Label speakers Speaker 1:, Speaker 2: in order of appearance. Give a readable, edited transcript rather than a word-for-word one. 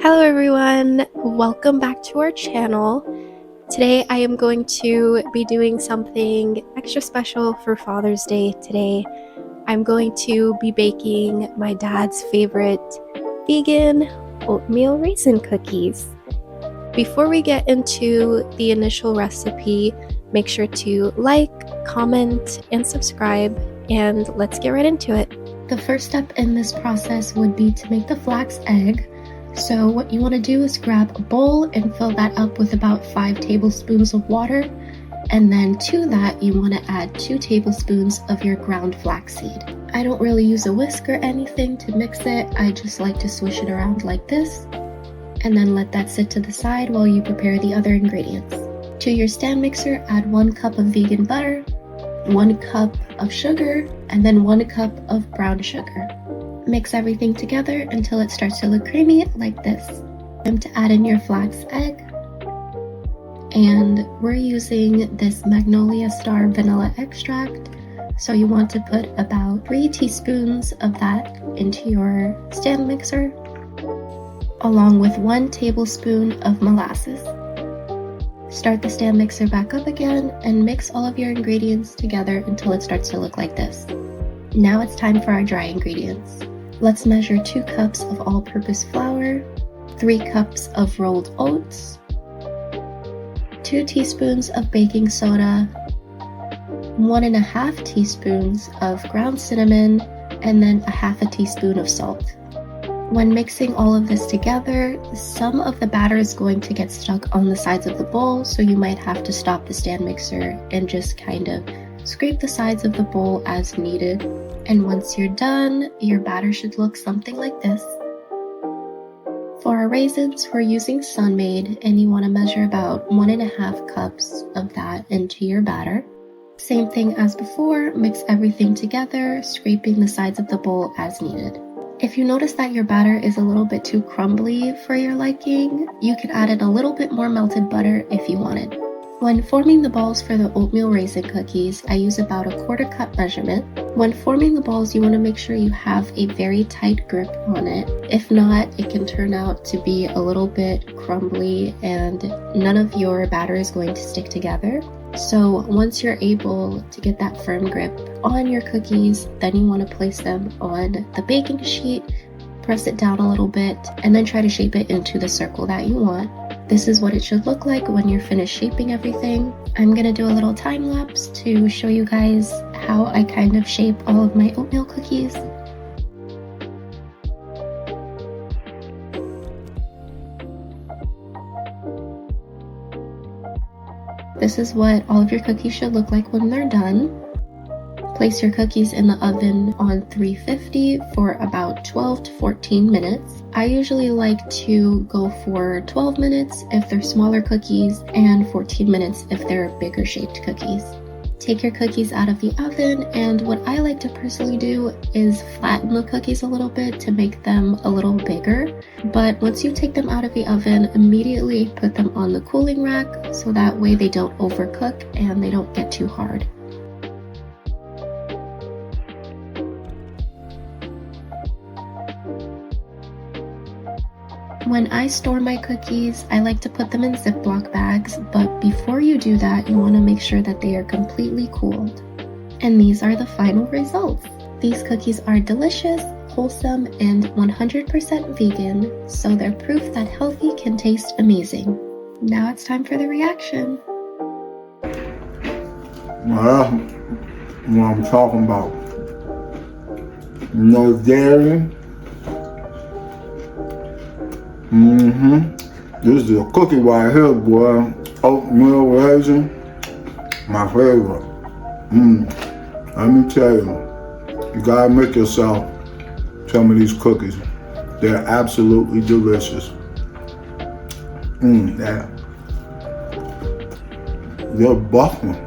Speaker 1: Hello everyone, welcome back to our channel. Today I am going to be doing something extra special for Father's Day today. I'm going to be baking my dad's favorite vegan oatmeal raisin cookies. Before we get into the initial recipe, make sure to like, comment, and subscribe, and let's get right into it. The first step in this process would be to make the flax egg. So what you want to do is grab a bowl and fill that up with about 5 tablespoons of water. And then to that, you want to add 2 tablespoons of your ground flaxseed. I don't really use a whisk or anything to mix it. I just like to swish it around like this. And then let that sit to the side while you prepare the other ingredients. To your stand mixer, add 1 cup of vegan butter, 1 cup of sugar, and then 1 cup of brown sugar. Mix everything together until it starts to look creamy like this. Time to add in your flax egg. And we're using this Magnolia Star vanilla extract. So you want to put about 3 teaspoons of that into your stand mixer, along with 1 tablespoon of molasses. Start the stand mixer back up again and mix all of your ingredients together until it starts to look like this. Now it's time for our dry ingredients. Let's measure 2 cups of all-purpose flour, 3 cups of rolled oats, 2 teaspoons of baking soda, 1.5 teaspoons of ground cinnamon, and then 1/2 teaspoon of salt. When mixing all of this together, some of the batter is going to get stuck on the sides of the bowl, so you might have to stop the stand mixer and just kind of scrape the sides of the bowl as needed. And once you're done, your batter should look something like this. For our raisins, we're using Sun-Maid, and you want to measure about 1.5 cups of that into your batter. Same thing as before, mix everything together, scraping the sides of the bowl as needed. If you notice that your batter is a little bit too crumbly for your liking, you could add in a little bit more melted butter if you wanted. When forming the balls for the oatmeal raisin cookies, I use about a 1/4 cup measurement. When forming the balls, you want to make sure you have a very tight grip on it. If not, it can turn out to be a little bit crumbly and none of your batter is going to stick together. So once you're able to get that firm grip on your cookies, then you want to place them on the baking sheet, press it down a little bit, and then try to shape it into the circle that you want. This is what it should look like when you're finished shaping everything. I'm gonna do a little time lapse to show you guys how I kind of shape all of my oatmeal cookies. This is what all of your cookies should look like when they're done. Place your cookies in the oven on 350 for about 12 to 14 minutes. I usually like to go for 12 minutes if they're smaller cookies and 14 minutes if they're bigger shaped cookies. Take your cookies out of the oven, and what I like to personally do is flatten the cookies a little bit to make them a little bigger. But once you take them out of the oven, immediately put them on the cooling rack so that way they don't overcook and they don't get too hard. When I store my cookies, I like to put them in Ziploc bags, but before you do that, you want to make sure that they are completely cooled. And these are the final results. These cookies are delicious, wholesome, and 100% vegan, so they're proof that healthy can taste amazing. Now it's time for the reaction.
Speaker 2: Well, that's what I'm talking about. No dairy. This is a cookie right here, boy. Oatmeal raisin, my favorite. Let me tell you, you gotta make yourself some of these cookies. They're absolutely delicious. Yeah. They're buffing.